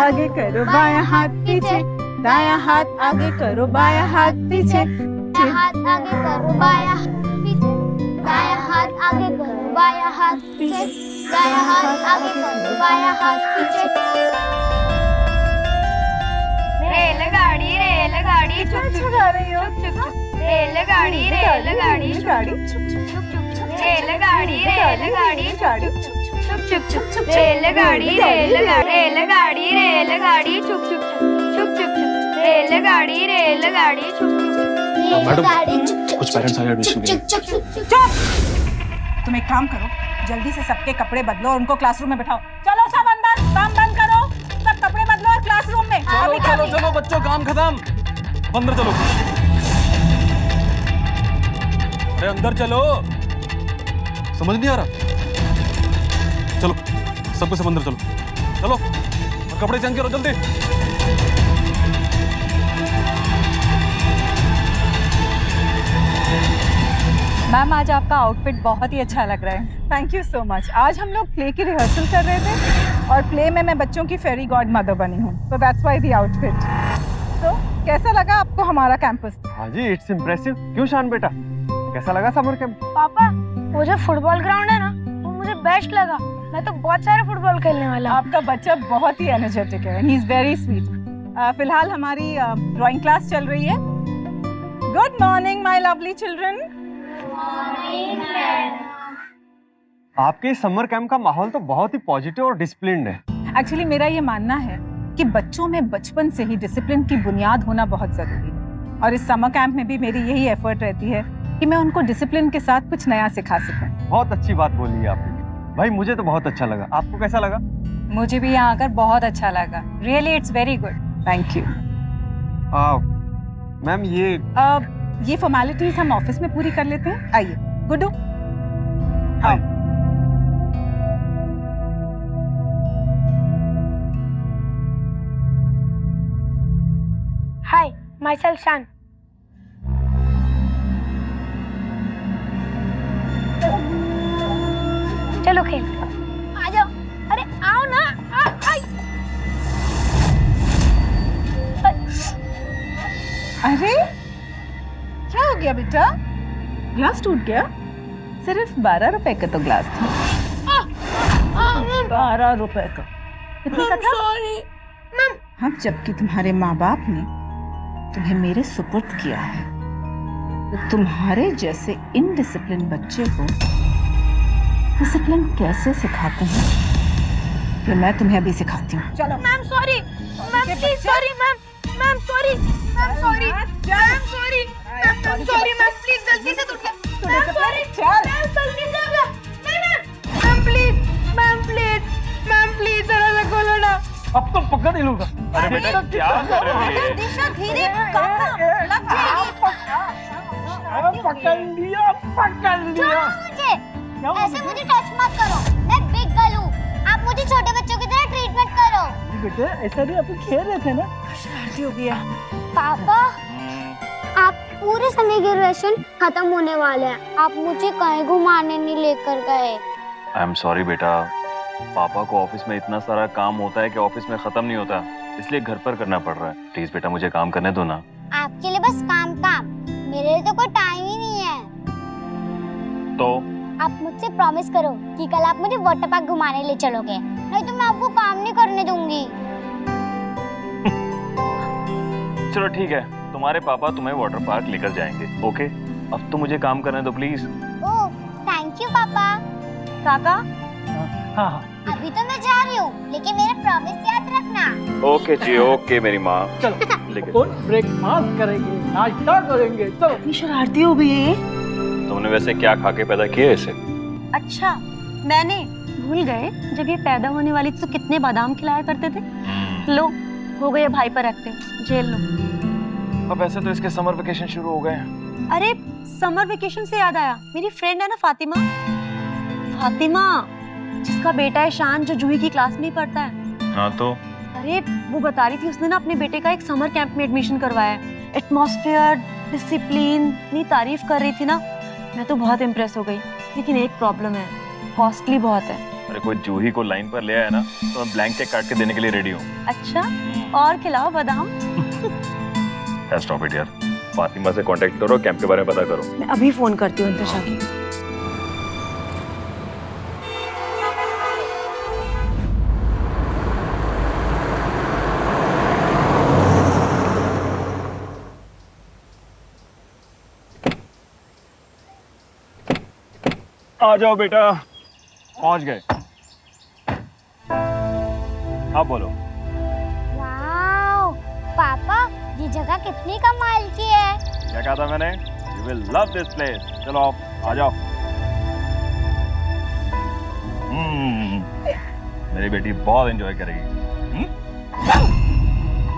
आगे करो, बायां हाथ पीछे, दायां हाथ आगे करो, बायां हाथ पीछे, हाथ आगे करो, बायां हाथ पीछे, दायां हाथ आगे करो, बायां हाथ पीछे, दायां हाथ आगे करो, बायां हाथ पीछे। रेलगाड़ी रेलगाड़ी चुक चुक जा रही हो, चुक चुक, रेलगाड़ी रेलगाड़ी गाड़ी, रेलगाड़ी रेलगाड़ी चुक चुक चुक चुक, रेलगाड़ी रेलगाड़ी रेलगाड़ी रेलगाड़ी चुक चुक चुक चुक चुक, रेलगाड़ी रेलगाड़ी चुक चुक चुक, रेलगाड़ी चुक चुक, कुछ पेरेंट्स आए एडमिशन के लिए। चुक चुक चुक। तुम एक काम करो, जल्दी से सबके कपड़े बदलो और उनको क्लासरूम में बिठाओ। चलो सब अंदर, काम बंद करो, सब कपड़े बदलो और क्लासरूम में। चलो चलो चलो बच्चों, काम खत्म, अंदर चलो। अरे अंदर चलो, समझ नहीं आ रहा? चलो सबको सब अंदर चलो, चलो और कपड़े चेंज करो जल्दी। मैम आज आपका आउटफिट बहुत ही अच्छा लग रहा है। Thank you so much. आज हम लोग प्ले की रिहर्सल कर रहे थे और प्ले में मैं बच्चों की फेरी गॉड मदर बनी हूँ, तो दैट्स व्हाई द आउटफिट। तो कैसा लगा आपको हमारा कैंपस? हाँ जी, इट्स इम्प्रेसिव। क्यों शान बेटा, कैसा लगा समर कैंप? पापा वो जो फुटबॉल ग्राउंड है ना, वो मुझे बेस्ट लगा। मैं तो बहुत सारे फुटबॉल खेलने वाला हूँ। आपका बच्चा बहुत ही एनर्जेटिक है, ही इज वेरी स्वीट। फिलहाल हमारी ड्राइंग क्लास चल रही है। Good morning my lovely children. आपके समर कैंप का माहौल तो बहुत ही पॉजिटिव और डिसिप्लिन्ड है। एक्चुअली मेरा ये मानना है कि बच्चों में बचपन से ही डिसिप्लिन की बुनियाद होना बहुत जरूरी है, और इस समर कैंप में भी मेरी यही एफर्ट रहती है कि मैं उनको डिसिप्लिन के साथ कुछ नया सिखा सकूं। बहुत अच्छी बात बोली है आपने। भाई मुझे तो बहुत अच्छा लगा, आपको कैसा लगा? मुझे भी यहाँ आकर बहुत अच्छा लगा। Really it's very good. Thank you. Ma'am ये फॉर्मेलिटीज हम ऑफिस में पूरी कर लेते हैं। आइए गुड्डू, आओ। हाय, myself शान। चलो खेल। आ जाओ। अरे आओ ना। अरे क्या हो गया बेटा? ग्लास टूट गया? सिर्फ 12 रुपए का तो ग्लास था। 12 रुपए का? कितने का था? हाँ, जबकि तुम्हारे माँ बाप ने तुम्हें मेरे सुपुर्द किया है, तो तुम्हारे जैसे इनडिसिप्लिन बच्चे को डिसिप्लिन कैसे सिखाते हैं, कि मैं तुम्हें अभी सिखाती हूँ। चलो ma'am sorry, ma'am please sorry ma'am, ma'am sorry, ma'am sorry, ma'am sorry, ma'am sorry, ma'am please गलती से टूट गया, मैम सॉरी, मैम गलती से हो गया, नहीं ma'am please, ma'am please, ma'am please जरा सा खोलो ना। अब तो पकड़ ही लूंगा। अरे बेटा क्या कर रहे हो ये? दिशा धीरे लग पकड़ लिया, पकड़ लिया। मुझे ऐसे मुझे टच मत करो, मैं बिग गर्ल हूँ। आप मुझे छोटे बच्चों की तरह ट्रीटमेंट करो। बेटे ऐसा नहीं, अपन खेल रहे थे ना। शरारती हो गया। पापा आप पूरे समय के राशन खत्म होने वाले हैं, आप मुझे कहीं घुमाने नहीं लेकर गए। आई एम सॉरी बेटा, पापा को ऑफिस में इतना सारा काम होता है कि ऑफिस में खत्म नहीं होता, इसलिए घर पर करना पड़ रहा है। प्लीज बेटा मुझे काम करने दो ना। आपके लिए बस काम काम, मेरे लिए तो कोई टाइम ही नहीं है। तो आप मुझसे प्रॉमिस करो कि कल आप मुझे वाटर पार्क घुमाने ले चलोगे, नहीं तो मैं आपको काम नहीं करने दूंगी। चलो ठीक है, तुम्हारे पापा तुम्हें वाटर पार्क लेकर जाएंगे। ओके, अब तो मुझे काम करने दो प्लीज। ओह थैंक यू पापा। काका हाँ अभी तो मैं जा रही हूँ, लेकिन मेरा प्रॉमिस याद रखना। ओके जी, ओके मेरी माँ। चलो लेकिन ब्रेकफास्ट करेंगे, नाश्ता करेंगे। चलो। इतनी शरारती हो गई है। तुमने वैसे क्या खा के पैदा किया इसे? अच्छा, मैंने भूल गए जब ये पैदा होने वाली थी तो कितने बादाम खिलाया करते थे। लो हो गए भाई पर एक्टिव, जेल लो। अब ऐसे तो इसके समर वेकेशन शुरू हो गए हैं। अरे समर वेकेशन से याद आया, मेरी फ्रेंड है ना फातिमा, फातिमा जिसका बेटा है शान, जो जूही की क्लास में ही पढ़ता है। हाँ तो अरे वो बता रही थी उसने ना अपने बेटे का एक समर कैंप में एडमिशन करवाया है। एटमॉस्फेयर, डिसिप्लिन, इतनी तारीफ कर रही थी ना, मैं तो बहुत इम्प्रेस हो गई। लेकिन एक प्रॉब्लम है, कॉस्टली बहुत है। देखो जूही को लाइन पर ले आया ना तो मैं ब्लैंक चेक काट के देने के लिए रेडी हूँ। अच्छा, और खिलाओ बादाम। स्टॉप इट यार, फातिमा से कांटेक्ट करो, कैंप के बारे में पता करो। मैं अभी फोन करती हूँ इंतशा की। आ जाओ बेटा, पहुंच गए। आप बोलो। वाओ, पापा ये जगह कितनी कमाल की है। क्या कहा था मैंने? You will love this place। चलो आप आ जाओ। मेरी बेटी बहुत एंजॉय करेगी।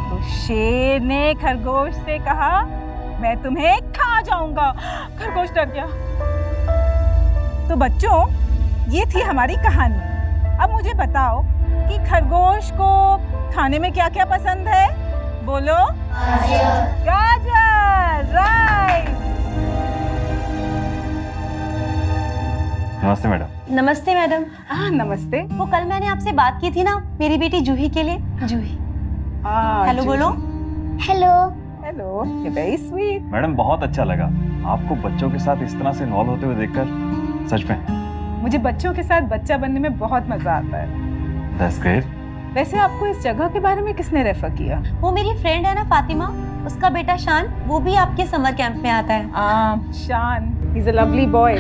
तो शेर ने खरगोश से कहा मैं तुम्हें खा जाऊंगा। खरगोश डर गया। तो बच्चों, ये थी हमारी कहानी। अब मुझे बताओ कि खरगोश को खाने में क्या क्या पसंद है? बोलो। गाजर, राइट। नमस्ते मैडम। नमस्ते मैडम। नमस्ते। वो कल मैंने आपसे बात की थी ना मेरी बेटी जूही के लिए। जूही, हेलो बोलो। Hello. Hello, very sweet. Madam बहुत अच्छा लगा आपको बच्चों के साथ इस तरह से इन्वॉल्व होते हुए देखकर, सच में। मुझे बच्चों के साथ बच्चा बनने में बहुत मजा आता है। That's great। वैसे आपको इस जगह के बारे में किसने रेफर किया? वो मेरी फ्रेंड है ना फातिमा, उसका बेटा शान, वो भी आपके समर कैंप में आता है। शान, he's a lovely boy।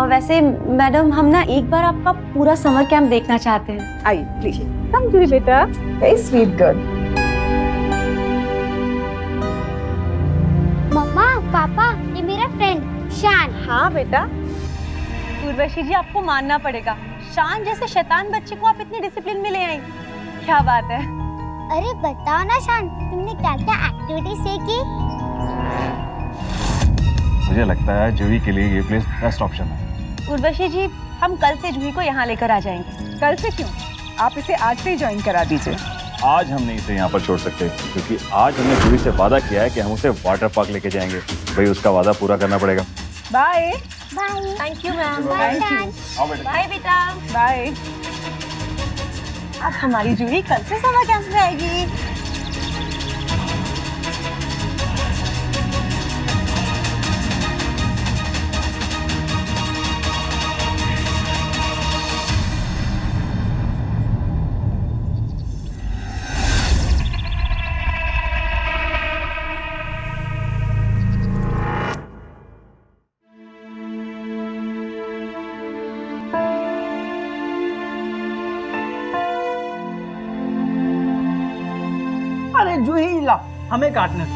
वैसे मैडम हम ना एक बार आपका पूरा समर कैंप देखना चाहते हैं। आइए प्लीज। कम जूही बेटा, वेरी स्वीट गर्ल। मम्मा, पापा, ये मेरा फ्रेंड शान। हाँ बेटा, उर्वशी जी आपको मानना पड़ेगा, शान जैसे शैतान बच्चे को आप इतने डिसिप्लिन में ले आई। क्या बात है। अरे बताओ ना शान, तुमने क्या क्या एक्टिविटी सीखी? मुझे लगता है जूही के लिए ये प्लेस बेस्ट ऑप्शन है। उर्वशी जी, हम कल से जूही को यहाँ लेकर आ जाएंगे। कल से क्यों? आप इसे आज से ही ज्वाइन करा दीजिए। आज हम नहीं इसे यहाँ पर छोड़ सकते क्योंकि आज हमने जूही से वादा किया है कि हम उसे वाटर पार्क लेके जाएंगे। भाई उसका वादा पूरा करना पड़ेगा। Bye. Bye. Thank you ma'am. Bye Shaan. आओ बेटा। बाय बेटा। बाय। अब हमारी जूही कल से समर कैंप में आएगी। अरे जूही ला, हमें काटने दो।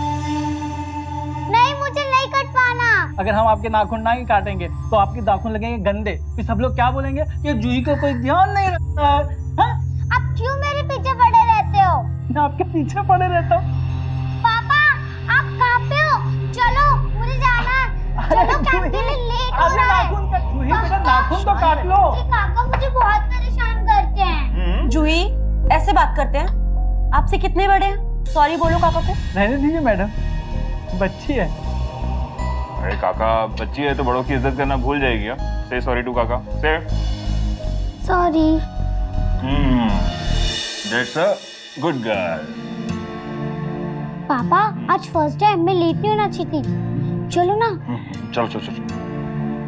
नहीं, मुझे नहीं कटवाना। अगर हम आपके नाखून नहीं काटेंगे तो आपके नाखून लगेंगे गंदे, फिर सब लोग क्या बोलेंगे कि जूही को कोई ध्यान नहीं रखता है। हाँ? आप क्यों मेरे पीछे पड़े रहते हो? मैं आपके पीछे पड़े रहता हूँ। पापा, आप कहाँ पे हो? चलो, मुझे जाना है। चलो, कैंप के लिए लेट हो आपने रहा है। नाखून काट, जूही बेटा नाखून तो काट लो। जी, काका मुझे बहुत परेशान करते हैं। जूही, ऐसे बात करते हैं? आपसे कितने बड़े हैं? सॉरी बोलो काका को। रहने दीजिए मैडम, बच्ची है। अरे काका, बच्ची है तो बड़ों की इज्जत करना भूल जाएगी। से सॉरी टू काका। से sorry. That's a good girl. पापा, आज फर्स्ट डे मैं लेट नहीं होना चाहिए थी। चलो ना। चलो चलो चलो।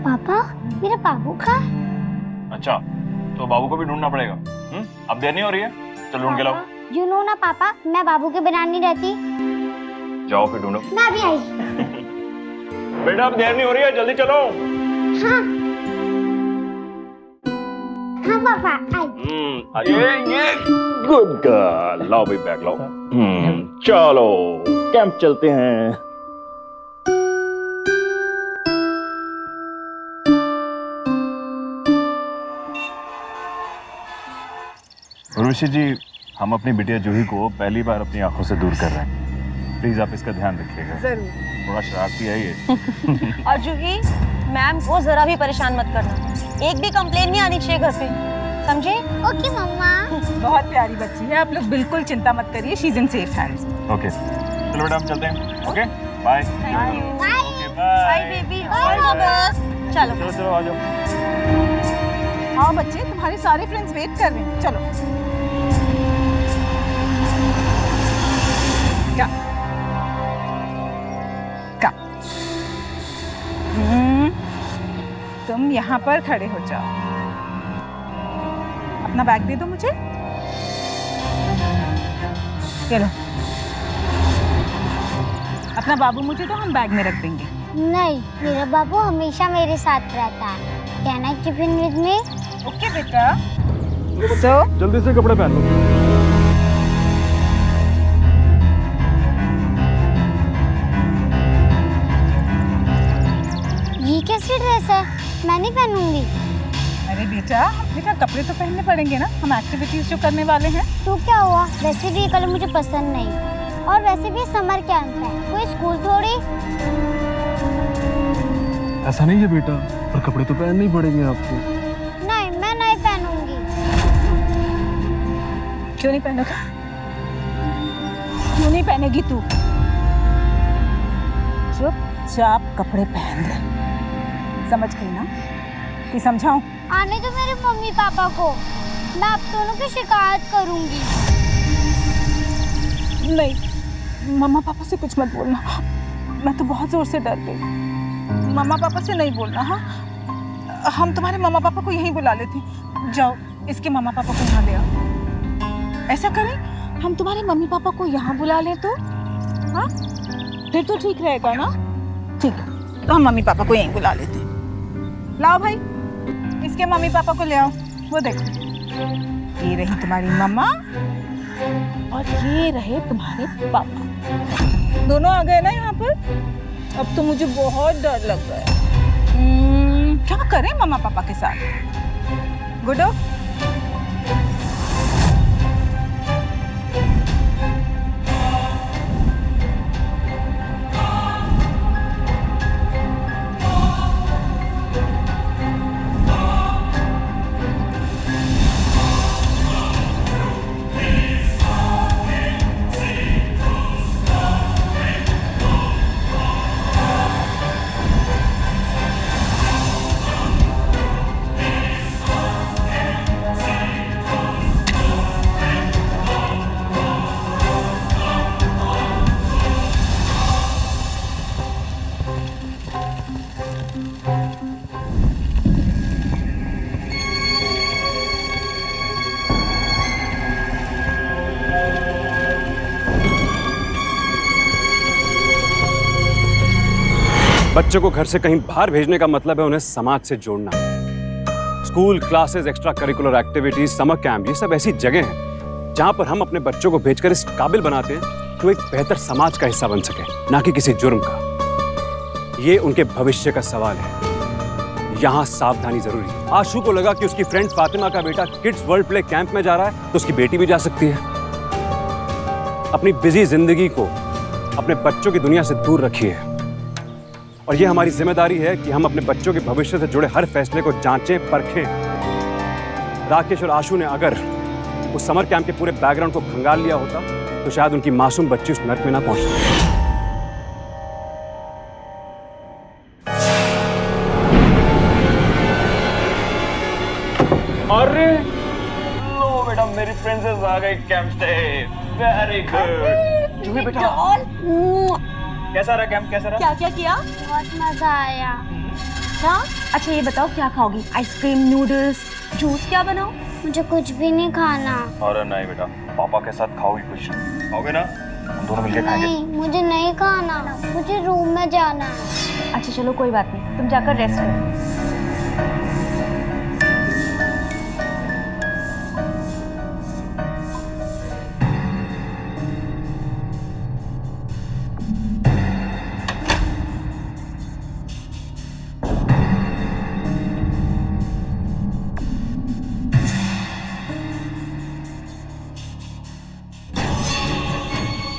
पापा, मेरा बाबू कहाँ? अच्छा, तो बाबू को भी ढूंढना पड़ेगा। अब देर नहीं हो रही है, चलो ढूंढ के लाओ। यू नो ना पापा, मैं बाबू के बिना नहीं रहती। जाओ फिर ढूंढो। मैं भी आई। बेटा अब देर नहीं हो रही है, जल्दी चलो। हाँ हाँ पापा, आई। ये गुड गर्ल। लाओ भाई बैग लाओ। चलो कैंप चलते हैं। उर्वशी जी, हम अपनी बिटिया जूही को पहली बार अपनी आंखों से दूर कर रहे हैं। प्लीज आप इसका ध्यान रखिएगा। जरूर। थोड़ा शरारती है ये। और जूही, मैम को जरा भी परेशान मत करना। एक भी कंप्लेन नहीं आनी चाहिए घर पे, समझे? ओके मम्मा। बहुत प्यारी बच्ची है, आप लोग बिल्कुल चिंता मत करिए। She is in safe hands. Okay, चलो बेटा हम चलते हैं। Okay bye. Bye. Okay bye bye. Baby, all the best. चलो चलो चलो आ जाओ। आओ बच्चे, तुम्हारे सारे फ्रेंड्स वेट कर रहे हैं, चलो। क्या क्या तुम यहाँ पर खड़े हो जाओ। अपना बैग दे दो मुझे। चलो, अपना बाबू मुझे दो, हम बैग में रख देंगे। नहीं, मेरा बाबू हमेशा मेरे साथ रहता है। Can I keep him with me? Okay बेटा। सो जल्दी से कपड़े पहन लो। ये कैसी ड्रेस है? मैं नहीं पहनूंगी। अरे बेटा कपड़े तो पहनने पड़ेंगे ना, हम एक्टिविटीज जो करने वाले हैं। तो क्या हुआ? वैसे भी ये कलर मुझे पसंद नहीं, और वैसे भी समर कैंप है, कोई स्कूल थोड़ी। ऐसा नहीं है बेटा, पर कपड़े तो पहनने ही पड़ेंगे आपको। नहीं, मैं नहीं पहनूंगी। क्यों नहीं पहनोगा? क्यों नहीं पहनेगी तू? चुपचाप कपड़े पहन ले, समझ गई ना? कि समझाऊं? आने दो मेरे मम्मी पापा को, मैं आप दोनों की शिकायत करूंगी। नहीं, मम्मा पापा से कुछ मत बोलना, मैं तो बहुत जोर से डर गई। मम्मा पापा से नहीं बोलना। हाँ, हम तुम्हारे मम्मा पापा को यहीं बुला लेते। जाओ, इसके मम्मा पापा को यहाँ ले आओ। ऐसा करें, हम तुम्हारे मम्मी पापा को यहाँ बुला लें तो? हाँ, फिर तो ठीक रहेगा ना? ठीक है, तो हम मम्मी पापा को यहीं बुला लेते। लाओ भाई, इसके मम्मी पापा को ले आओ। वो देखो, ये रही तुम्हारी मम्मा और ये रहे तुम्हारे पापा। दोनों आ गए ना यहाँ पर? अब तो मुझे बहुत डर लग रहा है। क्या करें मम्मा पापा के साथ? गुड्डो, बच्चों को घर से कहीं बाहर भेजने का मतलब है उन्हें समाज से जोड़ना। School, classes, extra curricular activities, summer camp, ये सब ऐसी जगह हैं जहां पर हम अपने बच्चों को भेजकर इस काबिल बनाते हैं तो एक बेहतर समाज का हिस्सा बन सके, ना कि किसी जुर्म का। ये उनके भविष्य का सवाल है, यहाँ सावधानी जरूरी है। आशु को लगा कि उसकी फ्रेंड फातिमा का बेटा किड्स वर्ल्ड प्ले कैंप में जा रहा है तो उसकी बेटी भी जा सकती है। अपनी बिजी जिंदगी को अपने बच्चों की दुनिया से दूर रखिए, और ये हमारी जिम्मेदारी है कि हम अपने बच्चों के भविष्य से जुड़े हर फैसले को जांचें, परखें। राकेश और आशु ने अगर उस समर कैंप के पूरे बैकग्राउंड को खंगाल लिया होता तो शायद उनकी मासूम बच्ची उस नर्क में ना पहुंचती। अरे लो बेटा, मेरी प्रिंसेस आ गई कैंप से। Very good. जूही बेटा, कैसा रहा कैंप? कैसा रहा? क्या क्या किया? बहुत मजा आया। क्या? अच्छा ये बताओ, क्या खाओगी? आइसक्रीम, नूडल्स, जूस, क्या बनाओ? मुझे कुछ भी नहीं खाना। अरे नहीं बेटा, पापा के साथ खाओगी कुछ? खाओगे ना? हम दोनों मिलके खाएंगे। नहीं, मुझे नहीं खाना, मुझे रूम में जाना है। अच्छा चलो कोई बात नहीं, तुम जाकर रेस्ट करो।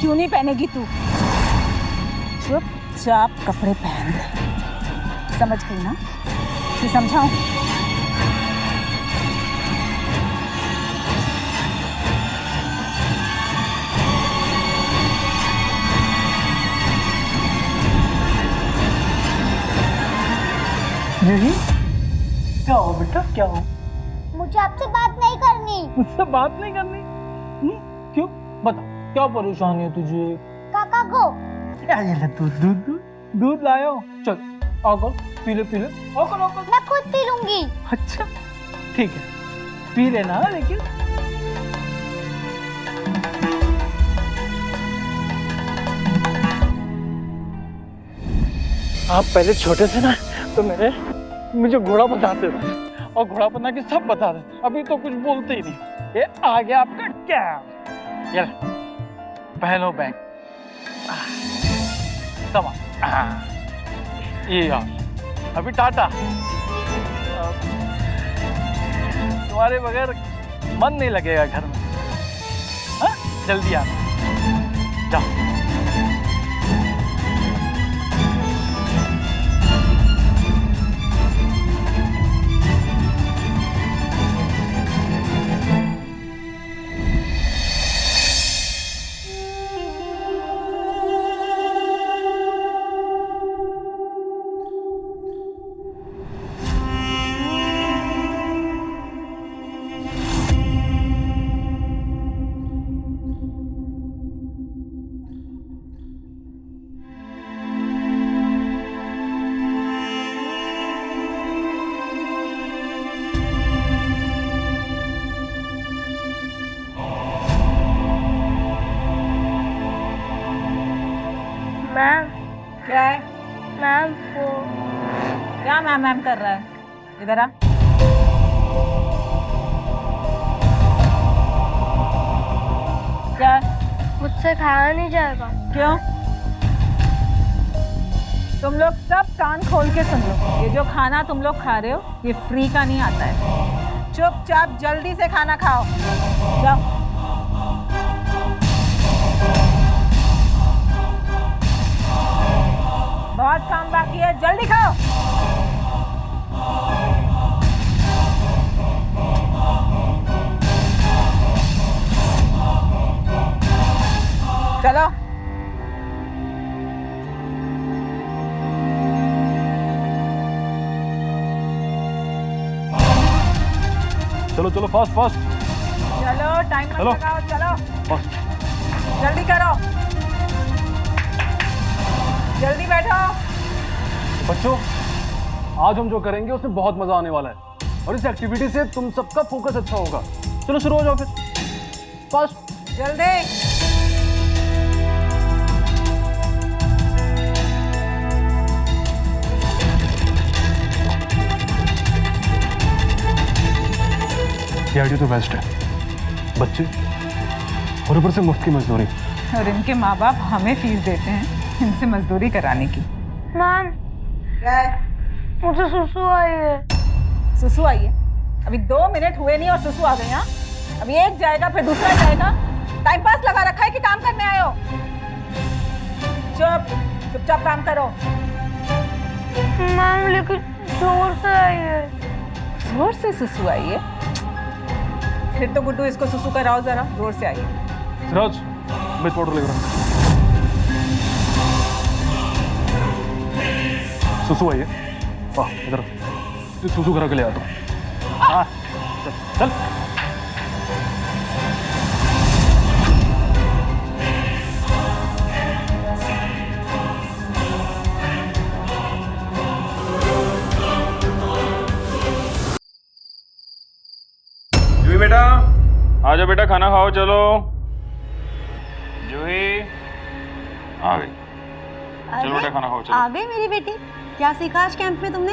क्यों नहीं पहनेगी तू? चुपचाप कपड़े पहन ले, समझ गई ना? कि समझाऊं? जूही, क्या हो बेटा, क्या हो? मुझे आपसे बात नहीं करनी। मुझसे बात नहीं करनी? क्यों? बता, क्या परेशानी है तुझे? काका को ये ले दूध लाया हूँ। चल आकर पी ले आकर। मैं खुद पी लूंगी। अच्छा ठीक है, पी लेना लेकिन। आप पहले छोटे थे ना तो मुझे घोड़ा बताते थे और घोड़ा बना के सब बता देते। अभी तो कुछ बोलते ही नहीं। ये आ गया आपका क्या? ये पहलो बैग ये यार अभी टाटा। तुम्हारे बगैर मन नहीं लगेगा घर में। हाँ? जल्दी आना, जाओ। मैम क्या है? मैम वो क्या मैम कर रहा है? इधर आ। क्या? मुझसे खाया नहीं जाएगा। क्यों? तुम लोग सब कान खोल के सुन लो। ये जो खाना तुम लोग खा रहे हो ये फ्री का नहीं आता है। चुपचाप जल्दी से खाना खाओ। जाओ। बहुत काम बाकी है, जल्दी खाओ। चलो। चलो फास्ट चलो टाइम मत चलो। लगाओ, चलो फास्ट। जल्दी करो, जल्दी बैठो। बच्चों, आज हम जो करेंगे उसमें बहुत मजा आने वाला है और इस एक्टिविटी से तुम सबका फोकस अच्छा होगा। चलो शुरू हो जाओ फिर, फास्ट। जल्दी। ये आइडिया तो बेस्ट है। बच्चे और ऊपर से मुफ्त की मजदूरी। और इनके माँ बाप हमें फीस देते हैं इनसे मजदूरी कराने की। मैम क्या है? मुझे सुसु आई है। सुसु आई है? अभी 2 मिनट हुए नहीं और सुसु आ गए। हाँ, अभी एक जाएगा फिर दूसरा जाएगा। टाइम पास लगा रखा है कि काम करने आए हो? चुपचाप काम करो। मैम लेकिन जोर से आई है। जोर से सुसु आई है? फिर तो गुड्डू इसको सुसु कराओ जरा, जोर से आई है। सिराज, मैं पाउडर लेकर आऊं। सुसु आई है? वाह, इधर सुसु करा के ले आता हूँ। हाँ, चल। जूही बेटा, आ जाओ बेटा, खाना खाओ। चलो जूही आ गई। चलो बेटा खाना खाओ। चलो। आ गई मेरी बेटी। क्या सीखा आज कैंप में तुमने?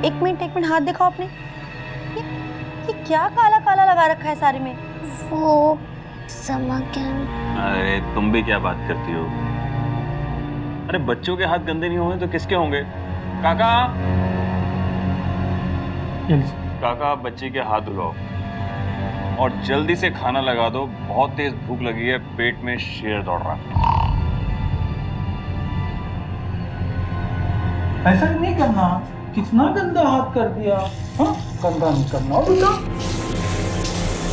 एक मिनट हाथ दिखाओ अपने। ये क्या काला काला लगा रखा है सारे में? वो समर कैंप। अरे तुम भी क्या बात करती हो? अरे बच्चों के हाथ गंदे नहीं होंगे तो किसके होंगे? काका, काका बच्ची के हाथ धुलाओ और जल्दी से खाना लगा दो। बहुत तेज भूख लगी है, पेट में शेर दौड़ रहा है। ऐसा नहीं करना। कितना गंदा हाथ कर दिया। हाँ, गंदा नहीं करना बेटा।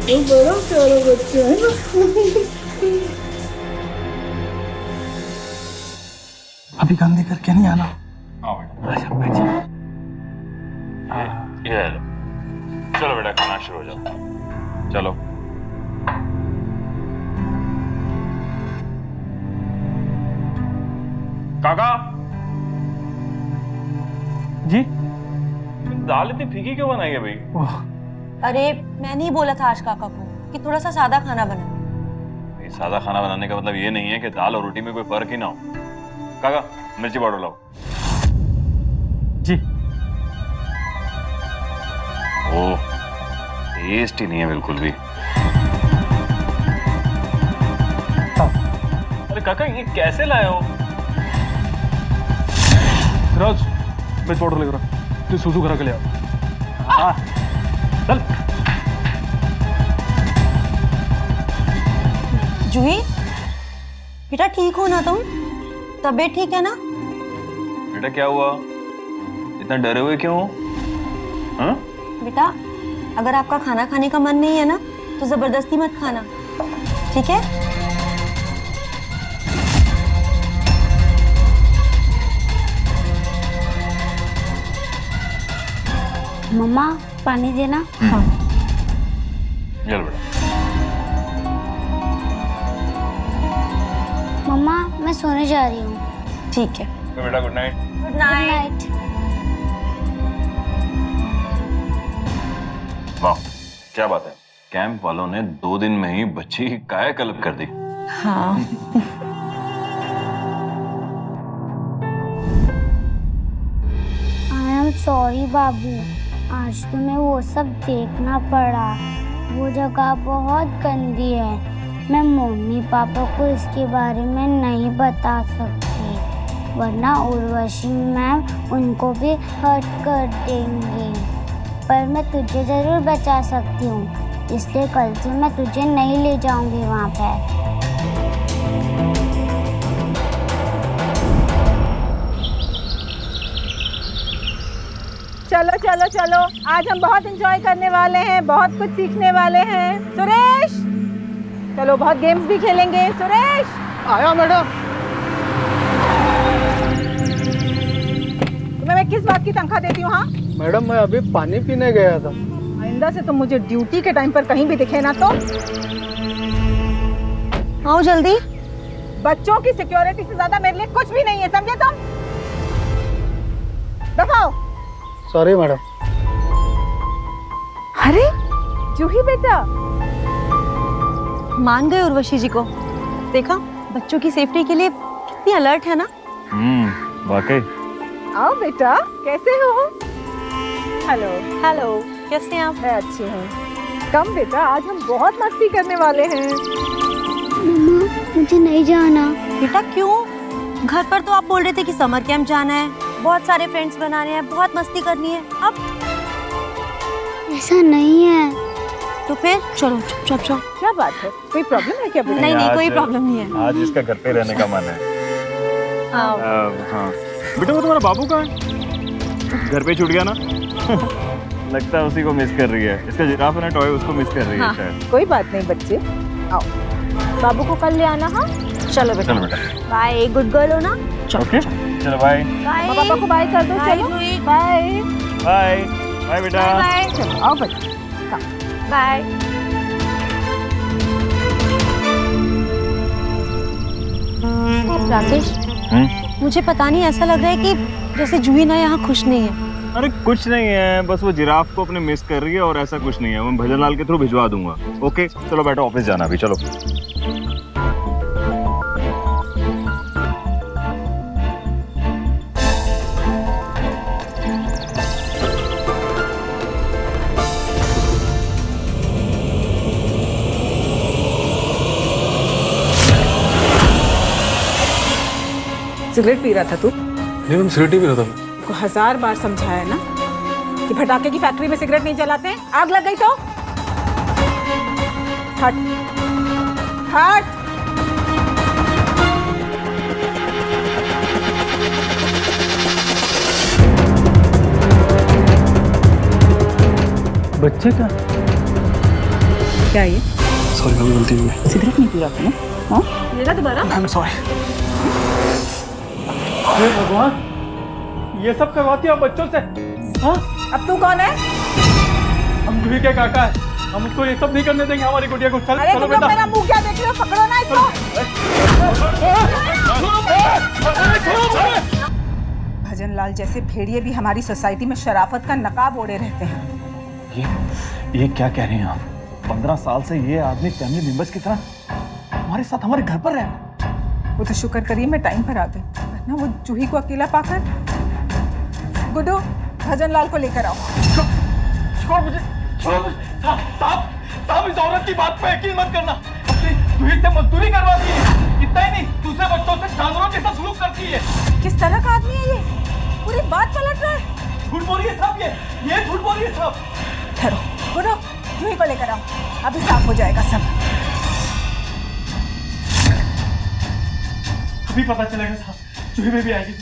ये बड़ा प्यारा बच्चा है ना। अभी गंदे करके नहीं आना। हाँ बेटा। अच्छा बैठिए। ये लो। चलो बेटा खाना शुरू हो जाओ, चलो। काका जी दाल इतनी फीकी क्यों बनाई है भाई? अरे मैंने ही बोला था आज काका को कि थोड़ा सा सादा खाना बना। ये सादा खाना बनाने का मतलब ये नहीं है कि दाल और रोटी में कोई फर्क ही ना हो। काका मिर्ची पाउडर लाओ। जी। ओह टेस्ट ही नहीं है बिल्कुल भी। अरे काका ये कैसे लाए हो? राज मिर्च पाउडर लेकर आ, तू सूसू करा के ले आ। चल। जूही बेटा ठीक हो ना तुम? तबीयत ठीक है ना? बेटा क्या हुआ, इतना डरे हुए क्यों? हाँ? बेटा अगर आपका खाना खाने का मन नहीं है ना तो जबरदस्ती मत खाना, ठीक है? मम्मा पानी देना। हाँ। चल बेटा। मम्मा मैं सोने जा रही हूँ। ठीक है। तो बेटा गुड नाइट। Good night. वाह क्या बात है, कैंप वालों ने 2 दिन में ही बच्ची की कायाकल्प कर दी। हाँ। आई एम सॉरी बाबू, आज तुम्हें वो सब देखना पड़ा। वो जगह बहुत गंदी है, मैं मम्मी पापा को इसके बारे में नहीं बता सकती वरना उर्वशी मैम उनको भी हर्ट कर देंगी। पर मैं तुझे ज़रूर बचा सकती हूँ, इसलिए कल से मैं तुझे नहीं ले जाऊँगी वहाँ पे। चलो चलो चलो, आज हम बहुत एंजॉय करने वाले हैं, बहुत कुछ सीखने वाले हैं। सुरेश चलो बहुत गेम्स भी खेलेंगे। सुरेश आया मैडम। तुम्हें मैं किस बात की तनख्वाह देती हूँ? हाँ मैडम मैं अभी पानी पीने गया था। आइंदा से तुम मुझे ड्यूटी के टाइम पर कहीं भी दिखे ना तो आओ जल्दी। बच्चों की सिक्योरिटी से ज्यादा मेरे लिए कुछ भी नहीं है, समझे तुम? दफाओ। Sorry madam. अरे जूही बेटा मान गए उर्वशी जी को, देखा बच्चों की सेफ्टी के लिए कितनी अलर्ट है ना। वाकई। आओ बेटा, कैसे हो? हेलो। हेलो, कैसे हैं आप? मैं अच्छी हूँ। कम बेटा, आज हम बहुत मस्ती करने वाले हैं। मम्मा मुझे नहीं जाना। बेटा क्यों? घर पर तो आप बोल रहे थे कि समर कैंप जाना है, बहुत सारे फ्रेंड्स बनाने हैं, बहुत मस्ती करनी है। अब ऐसा नहीं है। तो फिर चलो चुपचाप जाओ। क्या बात है, कोई प्रॉब्लम है क्या बेटा? नहीं नहीं कोई प्रॉब्लम नहीं है। आज इसका घर पे रहने का मन है। आओ। हाँ बेटा वो तुम्हारा बाबू कहाँ है? घर पे छूट गया ना? लगता है उसी को मिस कर रही है। इसका जिराफ है ना टॉय, उसको मिस कर रही है शायद। कोई बात नहीं बच्चे, आओ बाबू को कल ले आना। हाँ चलो बेटा। चलो बेटा। बाय, गुड गर्ल हो ना? ओके चलो बाय। बाय। पापा को बाय कर दो। चलो बाय बाय बाय बेटा। बाय। चलो आओ बच्चे। बाय। राकेश मुझे पता नहीं, ऐसा लग रहा है कि जैसे जूही ना यहाँ खुश नहीं है। अरे कुछ नहीं है, बस वो जिराफ को अपने मिस कर रही है और ऐसा कुछ नहीं है। मैं भजन लाल के थ्रू भिजवा दूंगा। ओके चलो बेटा, ऑफिस जाना अभी, चलो। सिगरेट पी रहा था तू? नहीं मैम, सिगरेट ही पी रहा था। को 1000 बार समझाया ना कि पटाखे की फैक्ट्री में सिगरेट नहीं जलाते हैं। आग लग गई तो हट हट। बच्चे का क्या ये सॉरी मैम, गलती हुई है। सिगरेट नहीं पी रहा था ना? हाँ लेगा दोबारा? Ma'am sorry. हे भगवान, ये सब करवाती हो बच्चों से? हाँ? अब तू कौन है? हम जूही के काका है, हम उसको ये सब नहीं करने देंगे हमारी गुड़िया को। चल अरे चलो तुम लोग बेटा। मेरा मुंह क्या देख रहे हो? पकड़ो ना इसको। भजन लाल जैसे भेड़िए भी हमारी सोसाइटी में शराफत का नकाब ओढ़े रहते हैं। ये क्या कह रही हैं आप? 15 साल से ये आदमी फैमिली मेंबर्स की तरह हमारे साथ हमारे घर पर रहे। वो तो शुक्र करिए मैं टाइम पर आ गई, वरना वो जूही को अकेला पाकर। गुड्डू, भजन लाल को लेकर आओ। छोड़ मुझे, छोड़ मुझे। साहब इस औरत की बात पे यकीन मत करना। अपनी जूही से मजदूरी करवाती है, इतना ही नहीं दूसरे बच्चों से जानवरों के साथ सलूक करती है। किस तरह का आदमी है ये? पूरी बात पलट रहा है। झूठ बोल रही है साहब, ये झूठ बोल रही है साहब। ठहरो, गुड्डू, जूही को लेकर आओ, अभी साफ हो जाएगा सब। अभी पता चलेगा साहब, जूही बेबी आएगी।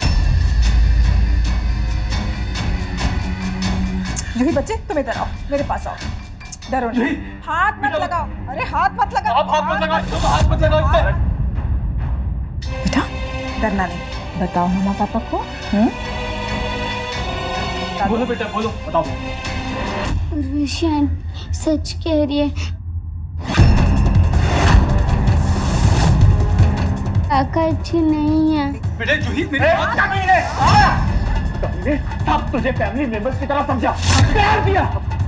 जूही बच्चे, तुम इधर आओ, मेरे पास आओ। डरो नहीं, हाथ मत लगाओ। अरे हाथ मत लगाओ। आप हाथ मत लगाओ, तुम हाथ मत लगाओ इससे। बेटा, डरना नहीं, बताओ मम्मा पापा को। बोलो बेटा, बोलो, बताओ। उर्वशी आंटी सच कह रही है, काका अच्छी नहीं है। बेटे जूही मेरे हाथ क्या नहीं है? सब तुझे फैमिली मेंबर्स की तरह समझा, प्यार दिया,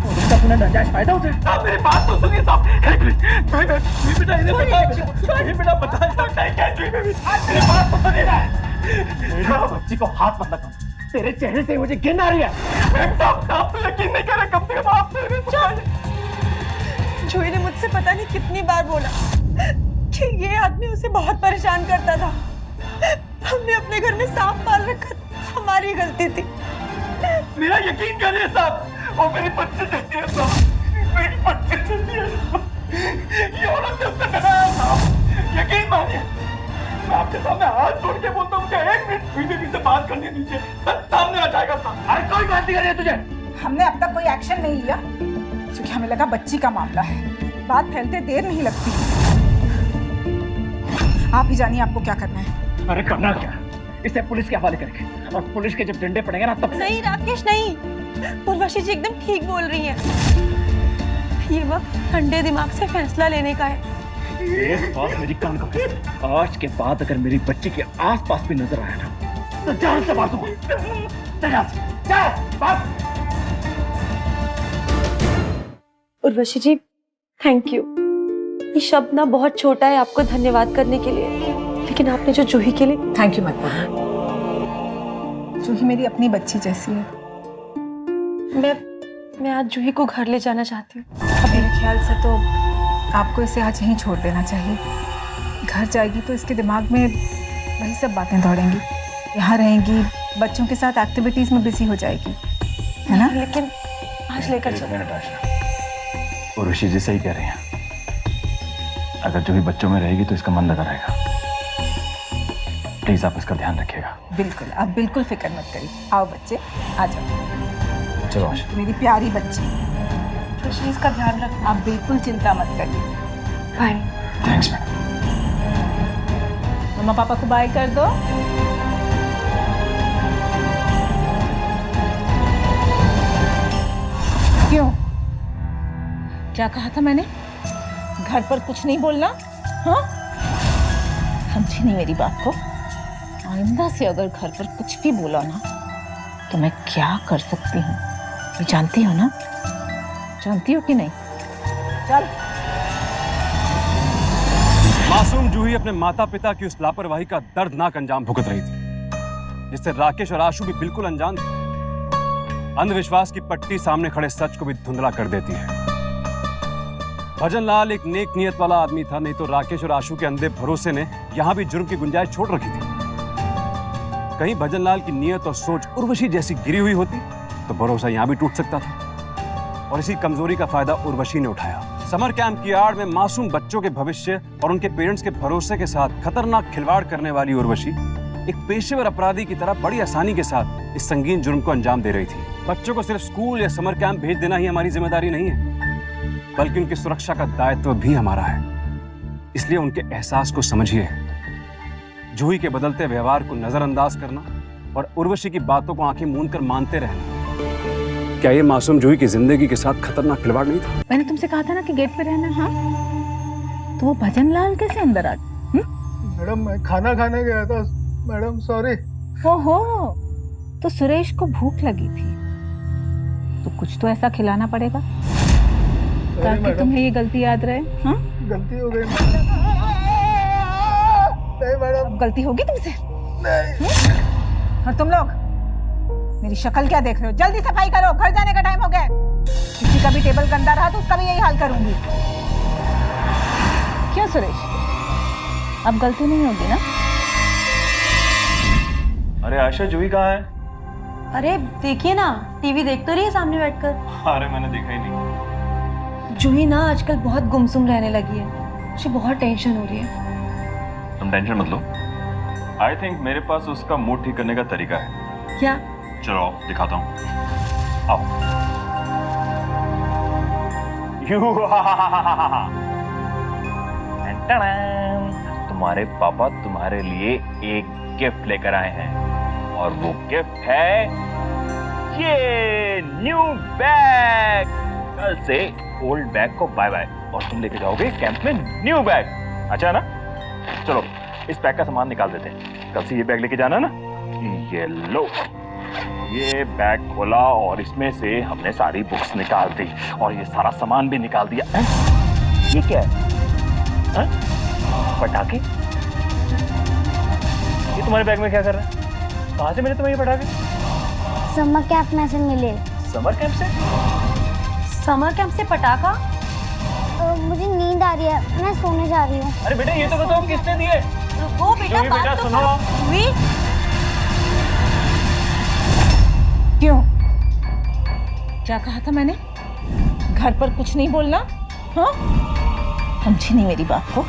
उसका तूने नाजायज फायदा उठाया। साहब मेरी बात तो सुनिए साहब। बेटा इन्हें बेटा बता क्या जूही बेबी, मेरी बात तो सुनिए ना। बच्ची को हाथ मत लगाओ, तेरे चेहरे से मुझे घिन आ रही है। साहब तो यकीन नहीं कर रहे, कब तक आप जूही ने मुझसे पता नहीं कितनी बार बोला कि ये आदमी उसे बहुत परेशान करता था। हमने अपने घर में सांप पाल रखा, हमारी गलती थी। मेरा यकीन करिए साहब, और मेरी बच्ची जैसी है साहब, मेरी बच्ची जैसी है। ये औरत ने उससे डराया साहब, यकीन मानिए। मैं आपके सामने हाथ जोड़ के बोलता हूँ, मुझे 1 मिनट जूही बेबी से बात करने दीजिए, सब सामने आ जाएगा साहब। अरे कोई बात नहीं कर रही है तुझे। हमने अब तक कोई एक्शन नहीं लिया क्योंकि हमें लगा बच्ची का मामला है, बात फैलते देर नहीं लगती। आप ही जानिए आपको क्या करना है। अरे करना क्या, इसे पुलिस के हवाले करेंगे, और पुलिस के जब डंडे पड़ेंगे ना तब। नहीं राकेश नहीं, उर्वशी जी एकदम ठीक बोल रही हैं। ये वक्त ठंडे दिमाग से फैसला लेने का है। एक बात मेरी कान का, आज के बाद अगर मेरी बच्ची के आसपास भी नजर आया ना तो जान से मार दूंगा। उर्वशी जी थैंक यू। ये शब्द ना बहुत छोटा है आपको धन्यवाद करने के लिए, लेकिन आपने जो जूही के लिए। थैंक यू मत बोलो, जूही मेरी अपनी बच्ची जैसी है। मैं आज जूही को घर ले जाना चाहती हूँ। मेरे ख्याल से तो आपको इसे आज यहीं छोड़ देना चाहिए। घर जाएगी तो इसके दिमाग में वही सब बातें दौड़ेंगी, यहाँ रहेंगी, बच्चों के साथ एक्टिविटीज में बिजी हो जाएगी, है ना? लेकिन आज लेकर चलो। उर्वशी जी सही कह रहे हैं, अगर जूही बच्चों में रहेगी तो इसका मन लगा रहेगा। प्लीज आप इसका ध्यान रखिएगा। बिल्कुल, आप बिल्कुल फिक्र मत करिए। आओ बच्चे, आ जाओ। चलो आशा। मेरी प्यारी बच्ची, उर्वशी इसका ध्यान रखना। आप बिल्कुल चिंता मत करिए। बाय। Thanks madam. मम्मा पापा को बाय कर दो। क्यों? क्या कहा था मैंने? घर पर कुछ नहीं बोलना, हाँ? समझी नहीं मेरी बात को? आइंदा से अगर घर पर कुछ भी बोला ना तो मैं क्या कर सकती हूँ, ये जानती हो ना? जानती हो कि नहीं? चल। मासूम जूही अपने माता पिता की उस लापरवाही का दर्दनाक अंजाम भुगत रही थी, जिससे राकेश और आशु भी बिल्कुल अनजान थे। अंधविश्वास की पट्टी सामने खड़े सच को भी धुंधला कर देती है। भजन लाल एक नेक नियत वाला आदमी था, नहीं तो राकेश और आशु के अंधे भरोसे ने यहां भी जुर्म की गुंजाइश छोड़ रखी थी। कहीं भजन लाल की नियत और सोच उर्वशी जैसी गिरी हुई होती तो भरोसा यहां भी टूट सकता था, और इसी कमजोरी का फायदा उर्वशी ने उठाया। समर कैंप की आड़ में मासूम बच्चों के भविष्य और उनके पेरेंट्स के भरोसे के साथ खतरनाक खिलवाड़ करने वाली उर्वशी एक पेशेवर अपराधी की तरह बड़ी आसानी के साथ इस संगीन जुर्म को अंजाम दे रही थी। बच्चों को सिर्फ स्कूल या समर कैंप भेज देना ही हमारी जिम्मेदारी नहीं है, बल्कि उनकी सुरक्षा का दायित्व भी हमारा है। इसलिए उनके एहसास को समझिए। जूही के बदलते व्यवहार को नजरअंदाज करना और उर्वशी की बातों को आंखें मूंद कर मानते रहना क्या ये मासूम जूही की जिंदगी के साथ खतरनाक खिलवाड़ नहीं था? मैंने तुमसे कहा था ना कि गेट पे रहना। हाँ, तो वो भजन लाल कैसे अंदर आ गया? मैडम मैं खाना खाने गया था मैडम, सॉरी। ओहो, तो सुरेश को भूख लगी थी, तो कुछ तो ऐसा खिलाना पड़ेगा ताकि तुम्हें ये गलती याद रहे। हाँ, गलती हो गई नहीं मैडम। अब गलती होगी तुमसे। नहीं। और तुम लोग मेरी शक्ल क्या देख रहे हो? जल्दी सफाई करो, घर जाने का टाइम हो गया है। किसी का भी टेबल गंदा रहा तो उसका भी यही हाल करूंगी। क्यों सुरेश, अब गलती नहीं होगी ना? अरे आशा, जूही कहाँ है? अरे देखिए ना, टीवी देख तो रही है सामने बैठकर। अरे मैंने देखा ही नहीं। जूही ना आजकल बहुत गुमसुम रहने लगी है, मुझे बहुत टेंशन हो रही है। तुम टेंशन मत लो, आई थिंक मेरे पास उसका मूड ठीक करने का तरीका है। क्या? चलो आओ, दिखाता हूँ। आओ। तुम्हारे पापा तुम्हारे लिए एक गिफ्ट लेकर आए हैं और वो गिफ्ट है ये न्यू बैग। कल से ओल्ड बैग को बाय बाय और तुम लेके जाओगे कैंप में न्यू बैग। अच्छा ना? चलो इस बैग का सामान निकाल देते हैं। कल से ये बैग लेके जाना ना। ये लो, ये बैग खोला और इसमें से हमने सारी बुक्स निकाल दी और ये सारा सामान भी निकाल दिया। ये क्या है? पटाखे? ये तुम्हारे बैग में क्या कर रहा है? कहाँ से मिले तुम्हें ये पटाखे? समर कैंप में से मिले। समर कैंप से? समर कैंप से पटाखा? मुझे नींद आ रही है, मैं सोने जा रही हूँ। अरे बेटा ये तो बताओ किसने दिए? वो बेटा, जूही बेटा बात तो सुनो। हुई। क्यों? क्या कहा था मैंने? घर पर कुछ नहीं बोलना। हाँ, समझी नहीं मेरी बात को?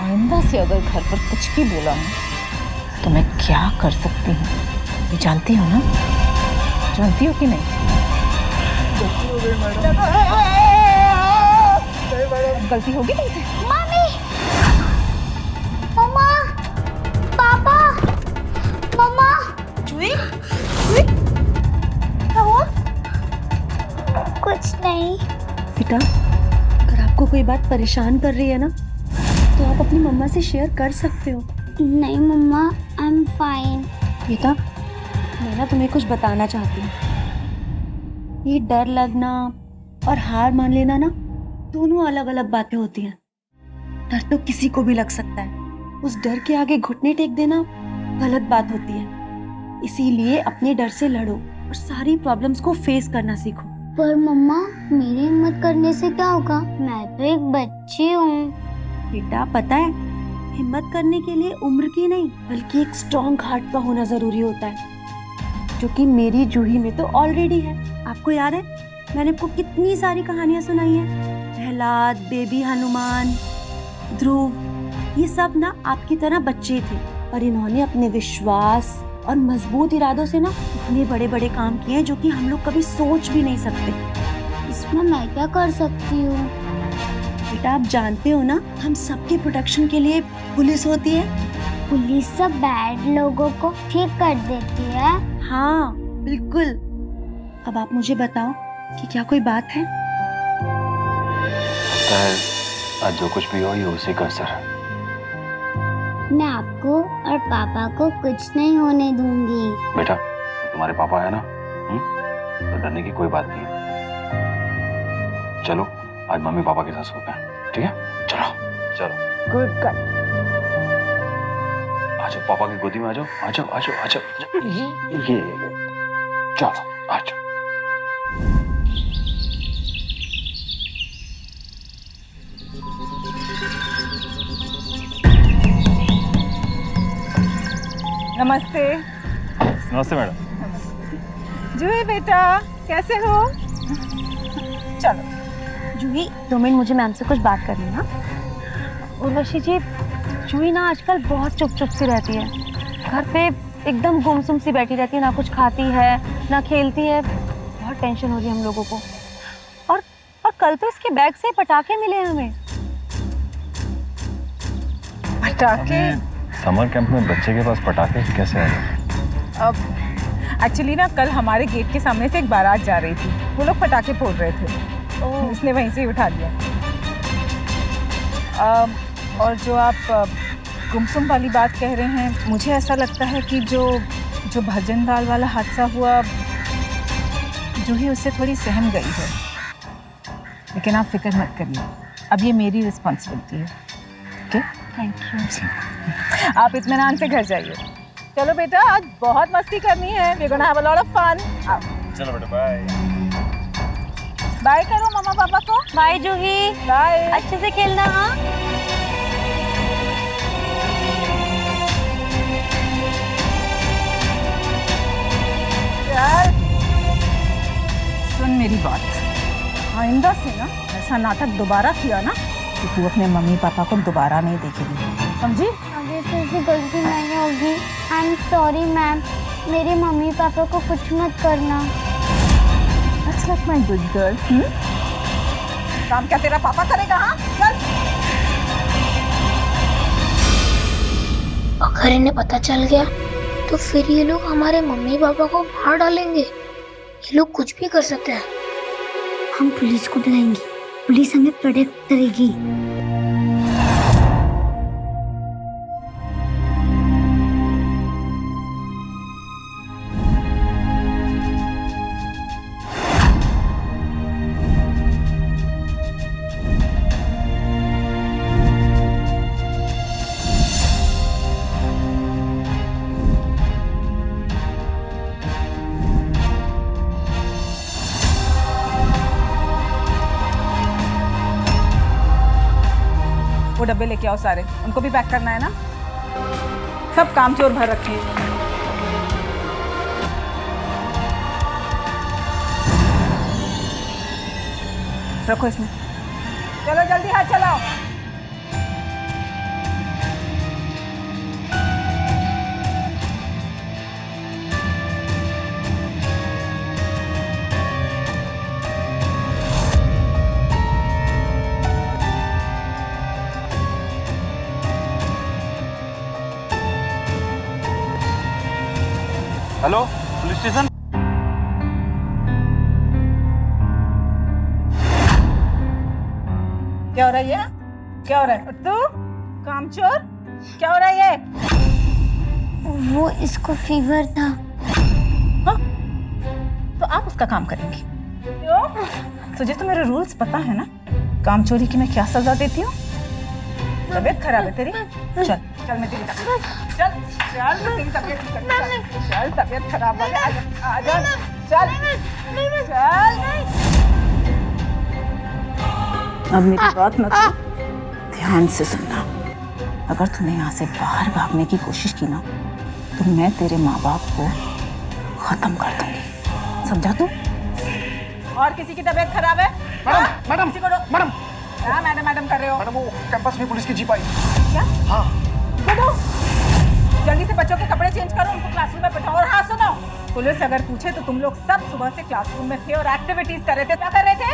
आइंदा से अगर घर पर कुछ भी बोला ना तो मैं क्या कर सकती हूँ ये जानती हो ना? जानती हो कि नहीं? गलती होगी तुमसे। मम्मी, मम्मा, पापा, मम्मा। जूही? क्या हुआ? कुछ नहीं। बेटा, अगर आपको कोई बात परेशान कर रही है ना तो आप अपनी मम्मा से शेयर कर सकते हो। नहीं मम्मा, आई एम फाइन। बेटा, मैं ना तुम्हें कुछ बताना चाहती हूँ। ये डर लगना और हार मान लेना ना, दोनों अलग अलग बातें होती हैं। डर तो किसी को भी लग सकता है, उस डर के आगे घुटने टेक देना गलत बात होती है। इसीलिए अपने डर से लड़ो और सारी प्रॉब्लम्स को फेस करना सीखो। पर मम्मा, मेरी हिम्मत करने से क्या होगा? मैं तो एक बच्ची हूँ। बेटा, पता है, हिम्मत करने के लिए उम्र की नहीं बल्कि एक स्ट्रॉन्ग हार्ट का होना जरूरी होता है, जो कि मेरी जूही में तो ऑलरेडी है। आपको याद है मैंने आपको कितनी सारी कहानियां सुनाई हैं? प्रहलाद, बेबी हनुमान, ध्रुव, ये सब ना आपकी तरह बच्चे थे, पर इन्होंने अपने विश्वास और मजबूत इरादों से ना इतने बड़े बड़े काम किए हैं जो कि हम लोग कभी सोच भी नहीं सकते। इसमें मैं क्या कर सकती हूँ? बेटा, आप जानते हो ना, हम सबके प्रोटेक्शन के लिए पुलिस होती है। पुलिस सब बैड लोगों को ठीक कर देती है। हाँ बिल्कुल। अब आप मुझे बताओ कि क्या कोई बात है? आज जो कुछ भी हो ये उसी का असर है। मैं आपको और पापा को कुछ नहीं होने दूंगी। बेटा, तुम्हारे पापा है ना, तो डरने की कोई बात नहीं है। चलो आज मम्मी पापा के साथ सोते हैं, ठीक है? चलो चलो। Good girl. आ जाओ, पापा की गोदी में आ जाओ, आ जाओ, आ जाओ, आ जाओ। ये चलो आ जाओ। नमस्ते। नमस्ते मैडम। जूही बेटा, कैसे हो? चलो। जूही, 2 मिनट मुझे मैम से कुछ बात करनी है। उर्वशी जी, जूही ना आजकल बहुत चुप चुप सी रहती है, घर पे एकदम गुमसुम सी बैठी रहती है, ना कुछ खाती है ना खेलती है। बहुत टेंशन हो रही है हम लोगों को। और कल तो इसके बैग से पटाखे मिले हमें। पटाखे? समर कैंप में बच्चे के पास पटाखे कैसे आ गए? एक्चुअली ना कल हमारे गेट के सामने से एक बारात जा रही थी, वो लोग पटाखे फोड़ रहे थे, इसने वहीं से ही उठा लिया। और जो आप गुमसुम वाली बात कह रहे हैं, मुझे ऐसा लगता है कि जो भजन लाल वाला हादसा हुआ, जूही उससे थोड़ी सहम गई है। लेकिन आप फिक्र मत करिए, अब ये मेरी रिस्पॉन्सिबिलिटी है। Okay, thank you. आप इत्मीनान से घर जाइए। चलो बेटा, आज बहुत मस्ती करनी है। We're gonna have a lot of fun. चलो बेटा, बाय। बाय करो मम्मा पापा को। बाय जूही, बाय। अच्छे से खेलना। हाँ, यार सुन मेरी बात, आइंदा से ना ऐसा नाटक दोबारा किया ना तो तू अपने मम्मी पापा को दोबारा नहीं देखेगी, समझी? आगे से ऐसी गलती नहीं होगी। आई एम सॉरी मैम, मेरे मम्मी पापा को कुछ मत करना। That's like my good girl. काम क्या तेरा पापा करेगा? हाँ, चल। अगर इन्हें पता चल गया तो फिर ये लोग हमारे मम्मी पापा को मार डालेंगे। ये लोग कुछ भी कर सकते हैं। हम पुलिस को बुलाएंगे, पुलिस हमें प्रोटेक्ट करेगी। वो डब्बे लेके आओ सारे, उनको भी पैक करना है ना। सब काम चोर भर रखे हैं। रखो इसमें। चलो जल्दी हाथ चलाओ। Hello, police station. क्या हो रहा है ये? क्या हो रहा है? तू कामचोर, क्या हो रहा है ये? वो इसको फीवर था। हाँ? तो आप उसका काम करेंगी? क्यों? तुझे तो मेरे रूल्स पता है ना, काम चोरी की मैं क्या सजा देती हूँ। तबीयत खराब है तेरी? चल चल मैं तेरी तबीयत, चल चल मैं तेरी तबीयत ठीक करती हूँ। चल तबीयत खराब है, आजा चल चल। अब मेरी बात मत ध्यान से सुनना। अगर तूने यहाँ से बाहर भागने की कोशिश की ना तो मैं तेरे माँ बाप को खत्म कर दूंगी, समझा तू? और किसी की तबीयत खराब है? मैडम, किसी को मैडम, क्या मैडम मैडम कर रहे हो? मैडम वो कैंपस में पुलिस की जीप आई। क्या? हाँ। दो जल्दी से बच्चों के कपड़े चेंज करो, उनको क्लासरूम में बैठाओ। और हाँ सुनो, पुलिस अगर पूछे तो तुम लोग सब सुबह से क्लासरूम में थे और एक्टिविटीज कर रहे थे। क्या कर रहे थे?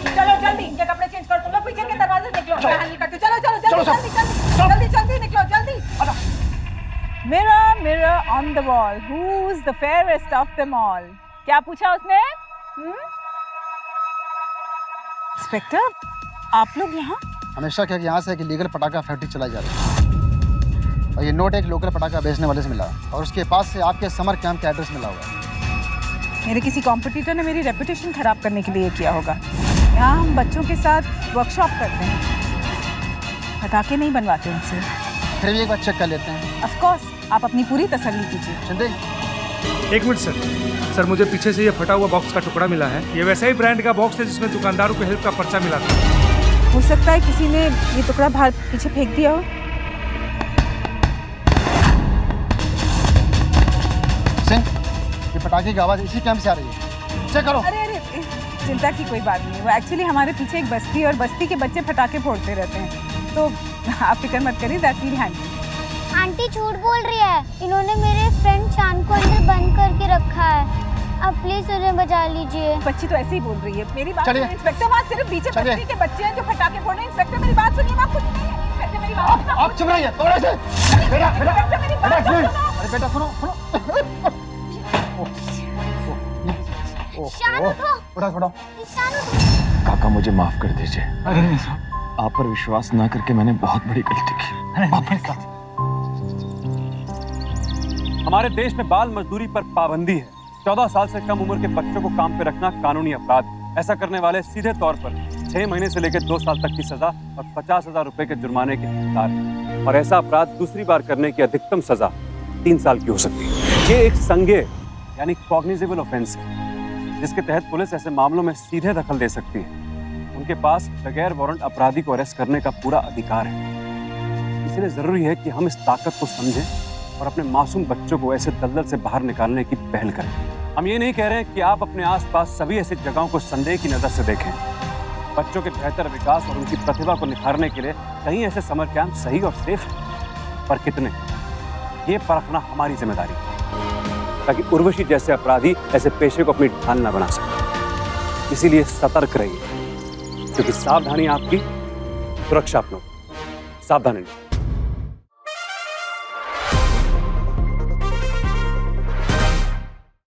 चलो जल्दी इनके कपड़े चेंज करो। तुम लोग पीछे के दरवाजे निकलो, मैं हैंडल करती हूँ। चलो चलो जल्दी जल्दी जल्दी जल्दी निकलो जल्दी। Mirror, mirror on the wall, who's the fairest of them all? क्या पूछा उसने? इंस्पेक्टर, आप लोग यहाँ? हमेशा क्या यहाँ से एक लीगल पटाखा फैक्ट्री चलाई जा रही है और ये नोट एक लोकल पटाखा बेचने वाले से मिला और उसके पास से आपके समर कैंप का एड्रेस मिला हुआ है। मेरे किसी कॉम्पिटिटर ने मेरी रेपुटेशन खराब करने के लिए किया होगा। यहाँ हम बच्चों के साथ वर्कशॉप करते हैं, पटाखे नहीं बनवाते उनसे। फिर भी एक बार चेक कर लेते हैं। ऑफ कोर्स, आप अपनी पूरी तसल्ली कीजिए। शिंदे, एक मिनट सर, मुझे पीछे से ये फटा हुआ बॉक्स का टुकड़ा मिला है। ये वैसा ही ब्रांड का बॉक्स है जिसमें दुकानदारों को हेल्प का पर्चा मिला था। हो सकता है किसी ने ये टुकड़ा बाहर पीछे फेंक दिया हो। सिंह, ये पटाखे की आवाज़ इसी कैंप से आ रही है, चेक करो। अरे अरे, चिंता की कोई बात नहीं है। वो एक्चुअली हमारे पीछे एक बस्ती है और बस्ती के बच्चे पटाखे फोड़ते रहते हैं, तो आप फिक्र मत करिए, दैट विल हैंडल। आंटी झूठ बोल रही है, इन्होंने मेरे फ्रेंड चांद को अंदर बंद करके रखा है। अब प्लीज उन्हें बचा लीजिए। बच्ची तो ऐसे ही बोल रही है। मेरी बात चलिए। सुनिए इंस्पेक्टर, वहाँ सिर्फ पीछे बस्ती के बच्चे हैं जो पटाखे फोड़ रहे हैं। इंस्पेक्टर मेरी बात सुनिए, वहाँ कुछ नहीं है। इंस्पेक्टर मेरी बात सुनो। आप चुप रहिए, थोड़ा से। बेटा, इंस्पेक्टर मेरी बात बेटा, सुनो। अरे बेटा सुनो सुनो। शानू दो। उठा छोड़ो। काका मुझे माफ कर दीजिए। अरे नहीं साहब, आप पर विश्वास ना करके मैंने बहुत बड़ी गलती की। अरे नहीं साहब। हमारे देश में बाल मजदूरी पर पाबंदी है। 14 साल से कम उम्र के बच्चों को काम पे रखना कानूनी अपराध है। ऐसा करने वाले सीधे तौर पर 6 महीने से लेकर 2 साल तक की सजा और 50,000 रुपए के जुर्माने के हकदार हैं। और ऐसा अपराध दूसरी बार करने की अधिकतम सजा 3 साल की हो सकती है। ये एक संज्ञेय यानी कॉग्निजेबल ऑफेंस है, जिसके तहत पुलिस ऐसे मामलों में सीधे दखल दे सकती है। उनके पास बगैर वारंट अपराधी को अरेस्ट करने का पूरा अधिकार है। इसलिए जरूरी है कि हम इस ताकत को समझें और अपने मासूम बच्चों को ऐसे दलदल से बाहर निकालने की पहल करें। हम ये नहीं कह रहे हैं कि आप अपने आसपास सभी ऐसी जगहों को संदेह की नजर से देखें। बच्चों के बेहतर विकास और उनकी प्रतिभा को निखारने के लिए कहीं ऐसे समर कैंप सही और सेफ हैं, पर कितने, ये परखना हमारी जिम्मेदारी है, ताकि उर्वशी जैसे अपराधी ऐसे पेशे को अपनी ढाल न बना सके। इसीलिए सतर्क रहिए, क्योंकि सावधानी आपकी, सुरक्षा आप लोग। सावधानी।